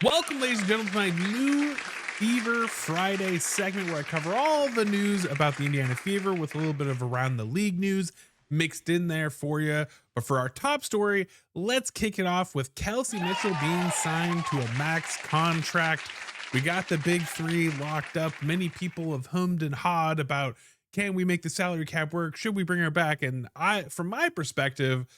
Welcome, ladies and gentlemen, to my new Fever Friday segment where I cover all the news about the Indiana Fever with a little bit of around the league news mixed in there for you. But for our top story, let's kick it off with Kelsey Mitchell being signed to a max contract. We got the big three locked up. Many people have hummed and hawed about, can we make the salary cap work? Should we bring her back? And from my perspective,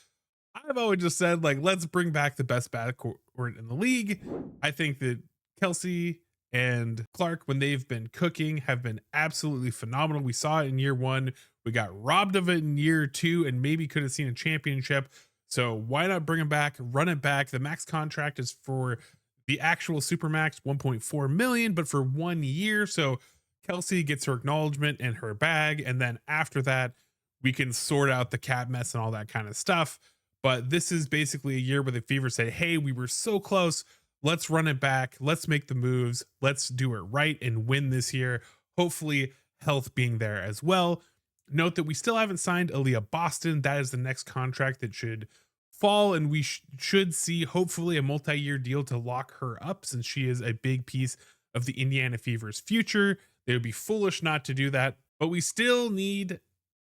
I've always just said, like, let's bring back the best backcourt in the league. I think that Kelsey and Clark, when they've been cooking, have been absolutely phenomenal. We saw it in year one. We got robbed of it in year two and maybe could have seen a championship. So why not bring them back, run it back? The max contract is for the actual super max 1.4 million, but for 1 year. So Kelsey gets her acknowledgement and her bag. And then after that, we can sort out the cap mess and all that kind of stuff. But this is basically a year where the Fever said, hey, we were so close. Let's run it back. Let's make the moves. Let's do it right and win this year. Hopefully, health being there as well. Note that we still haven't signed Aaliyah Boston. That is the next contract that should fall. And we should see, hopefully, a multi year deal to lock her up since she is a big piece of the Indiana Fever's future. They would be foolish not to do that. But we still need,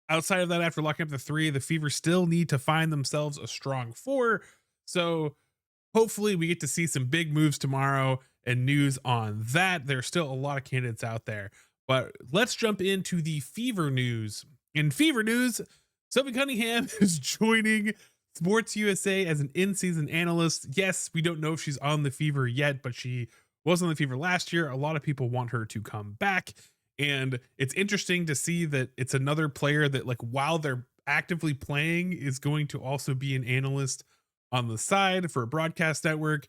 outside of that, after locking up the three, the Fever still need to find themselves a strong four. So hopefully we get to see some big moves tomorrow and news on that. There's still a lot of candidates out there. But let's jump into the Fever news. In Fever news, Sophie Cunningham is joining Sports USA as an in-season analyst. Yes, we don't know if she's on the Fever yet, but she was on the Fever last year. A lot of people want her to come back. And it's interesting to see that it's another player that, like, while they're actively playing, is going to also be an analyst on the side for a broadcast network.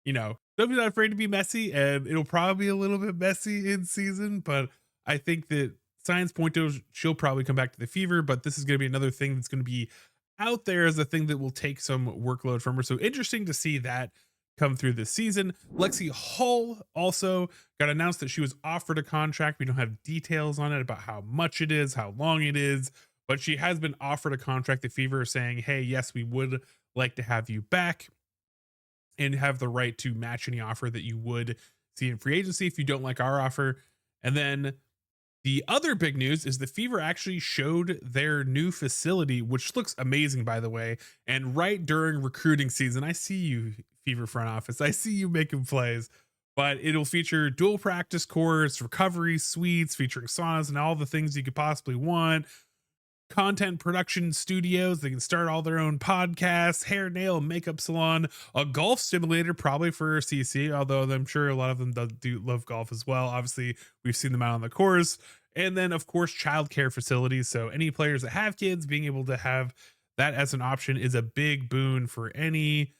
You know, don't be not afraid to be messy, and it'll probably be a little bit messy in season, but I think that Science Pointo, she'll probably come back to the Fever, but this is going to be another thing that's going to be out there as a thing that will take some workload from her. So interesting to see that come through this season. Lexie Hull also got announced that she was offered a contract. We don't have details on it about how much it is, how long it is, but she has been offered a contract. The Fever saying, hey, yes, we would like to have you back and have the right to match any offer that you would see in free agency if you don't like our offer. And then the other big news is the Fever actually showed their new facility, which looks amazing, by the way. And right during recruiting season, I see you, Fever front office. I see you making plays, but it'll feature dual practice courts, recovery suites, featuring saunas and all the things you could possibly want. Content production studios. They can start all their own podcasts, hair, nail, makeup salon, a golf simulator, probably for CC, although I'm sure a lot of them do love golf as well. Obviously, we've seen them out on the course. And then, of course, childcare facilities. So any players that have kids, being able to have that as an option is a big boon for any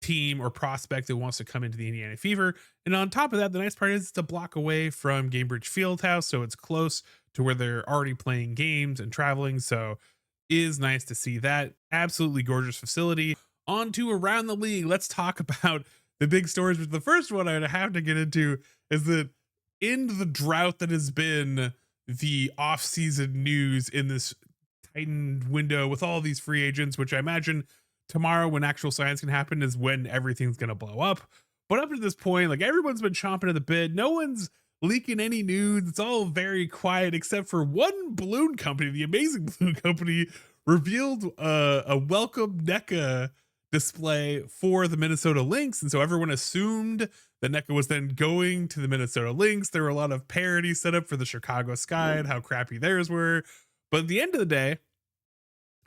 team or prospect that wants to come into the Indiana Fever. And on top of that, the nice part is it's a block away from Gamebridge Fieldhouse, so it's close to where they're already playing games and traveling. So is nice to see that. Absolutely gorgeous facility. On to around the league. Let's talk about the big stories. But the first one I have to get into is that in the drought that has been the off-season news in this tightened window with all these free agents, which I imagine tomorrow when actual science can happen is when everything's going to blow up. But up to this point, like, everyone's been chomping at the bit. No one's leaking any news. It's all very quiet except for one balloon company. The Amazing Balloon Company revealed a welcome NECA display for the Minnesota Lynx. And so everyone assumed that NECA was then going to the Minnesota Lynx. There were a lot of parody set up for the Chicago Sky and how crappy theirs were. But at the end of the day,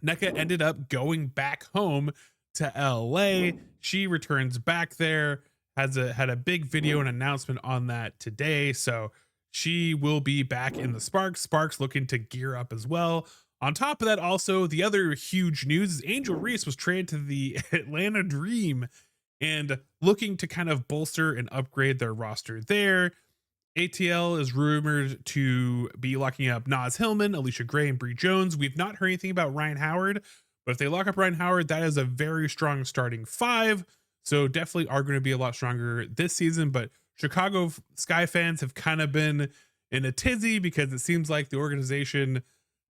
NECA ended up going back home to LA. She returns back there, had a big video and announcement on that today. So she will be back in the Sparks. Sparks looking to gear up as well. On top of that, also, the other huge news is Angel Reese was traded to the Atlanta Dream and looking to kind of bolster and upgrade their roster there. ATL is rumored to be locking up Nas Hillman, Alicia Gray, and Bree Jones. We've not heard anything about Ryan Howard, but if they lock up Ryan Howard, that is a very strong starting five. So definitely are going to be a lot stronger this season. But Chicago Sky fans have kind of been in a tizzy because it seems like the organization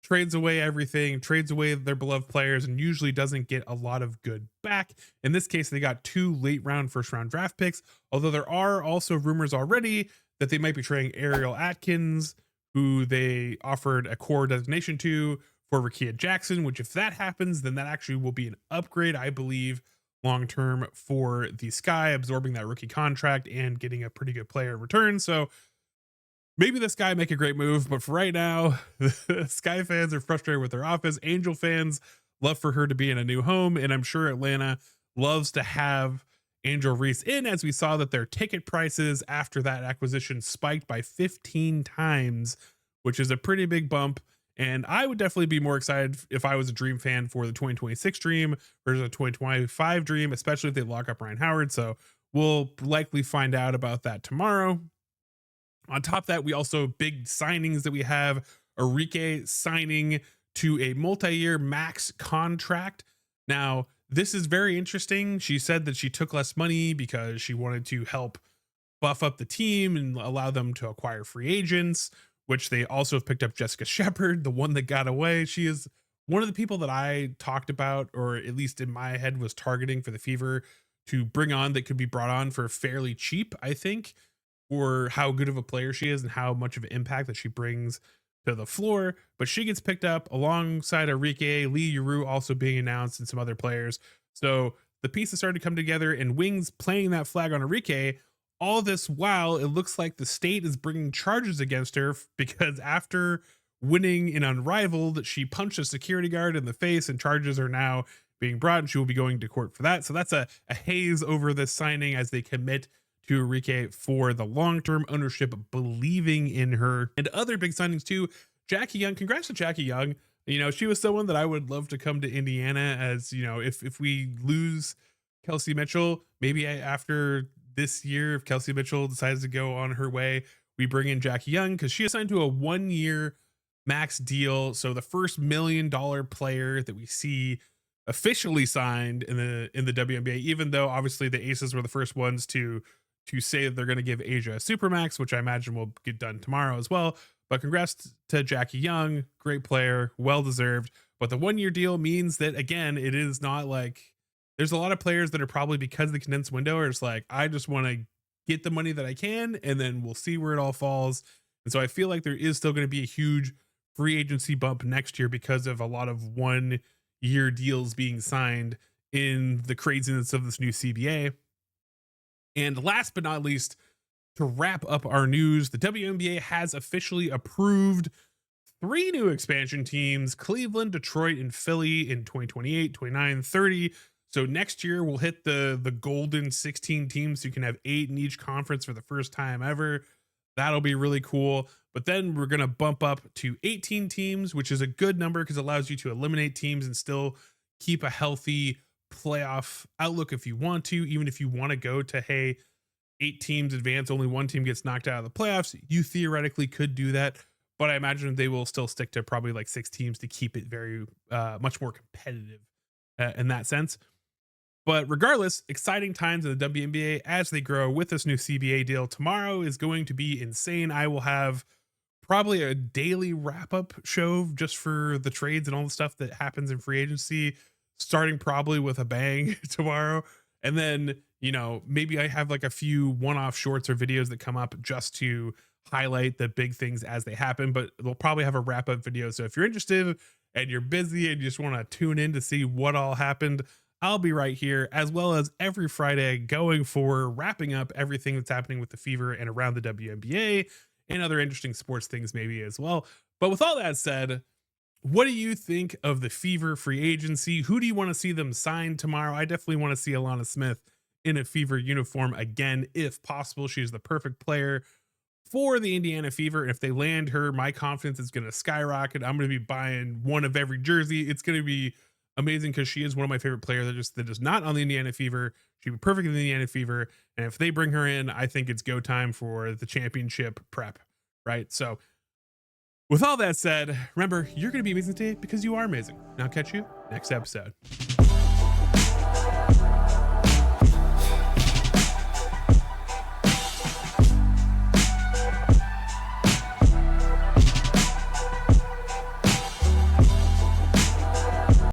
trades away everything, trades away their beloved players, and usually doesn't get a lot of good back. In this case, they got 2 late round first round draft picks, although there are also rumors already that they might be trading Ariel Atkins, who they offered a core designation to, for Rakia Jackson, which if that happens, then that actually will be an upgrade, I believe, long term for the Sky, absorbing that rookie contract and getting a pretty good player in return. So maybe this guy make a great move, but for right now, Sky fans are frustrated with their offense. Angel fans love for her to be in a new home, and I'm sure Atlanta loves to have Angel Reese in, as we saw that their ticket prices after that acquisition spiked by 15 times, which is a pretty big bump. And I would definitely be more excited if I was a Dream fan for the 2026 Dream versus a 2025 Dream, especially if they lock up Ryan Howard. So we'll likely find out about that tomorrow. On top of that, we also big signings that we have. Arike signing to a multi-year max contract. Now, this is very interesting. She said that she took less money because she wanted to help buff up the team and allow them to acquire free agents, which they also have picked up Jessica Shepard, the one that got away. She is one of the people that I talked about, or at least in my head was targeting for the Fever to bring on, that could be brought on for fairly cheap, I think, for how good of a player she is and how much of an impact that she brings to the floor. But she gets picked up alongside Arike, Lee Yuru also being announced, and some other players. So the pieces started to come together, and Wings playing that flag on Arike. All this while, it looks like the state is bringing charges against her because after winning in Unrivaled, she punched a security guard in the face, and charges are now being brought, and she will be going to court for that. So that's a haze over this signing as they commit to Arike for the long-term ownership, believing in her. And other big signings too, Jackie Young. Congrats to Jackie Young. You know, she was someone that I would love to come to Indiana, as you know, if we lose Kelsey Mitchell, maybe after this year, if Kelsey Mitchell decides to go on her way, we bring in Jackie Young, because she is signed to a 1-year max deal. So the first $1 million player that we see officially signed in the WNBA, even though obviously the Aces were the first ones to say that they're going to give Asia a Super Max, which I imagine will get done tomorrow as well. But congrats to Jackie Young, great player, well deserved. But the 1-year deal means that, again, it is not like, there's a lot of players that are probably, because of the condensed window, are just like, I just want to get the money that I can, and then we'll see where it all falls. And so I feel like there is still going to be a huge free agency bump next year because of a lot of 1-year deals being signed in the craziness of this new CBA. And last but not least, to wrap up our news, the WNBA has officially approved 3 new expansion teams: Cleveland, Detroit, and Philly in 2028, 29, 30. So next year we'll hit the golden 16 teams. So you can have 8 in each conference for the first time ever. That'll be really cool. But then we're going to bump up to 18 teams, which is a good number because it allows you to eliminate teams and still keep a healthy playoff outlook if you want to. Even if you want to go to, hey, 8 teams advance, only 1 team gets knocked out of the playoffs, you theoretically could do that. But I imagine they will still stick to probably like 6 teams to keep it very much more competitive in that sense. But regardless, exciting times in the WNBA as they grow with this new CBA deal. Tomorrow is going to be insane. I will have probably a daily wrap-up show just for the trades and all the stuff that happens in free agency, starting probably with a bang tomorrow. And then, you know, maybe I have like a few one-off shorts or videos that come up just to highlight the big things as they happen, but they'll probably have a wrap-up video. So if you're interested and you're busy and you just want to tune in to see what all happened, I'll be right here, as well as every Friday going for wrapping up everything that's happening with the Fever and around the WNBA and other interesting sports things maybe as well. But with all that said, what do you think of the Fever free agency? Who do you want to see them sign tomorrow? I definitely want to see Alana Smith in a Fever uniform again, if possible. She's the perfect player for the Indiana Fever. And if they land her, my confidence is going to skyrocket. I'm going to be buying one of every jersey. It's going to be amazing because she is one of my favorite players that is not on the Indiana Fever. She'd be perfect in the Indiana Fever. And if they bring her in, I think it's go time for the championship prep, right? So with all that said, remember, you're going to be amazing today because you are amazing. And I'll catch you next episode.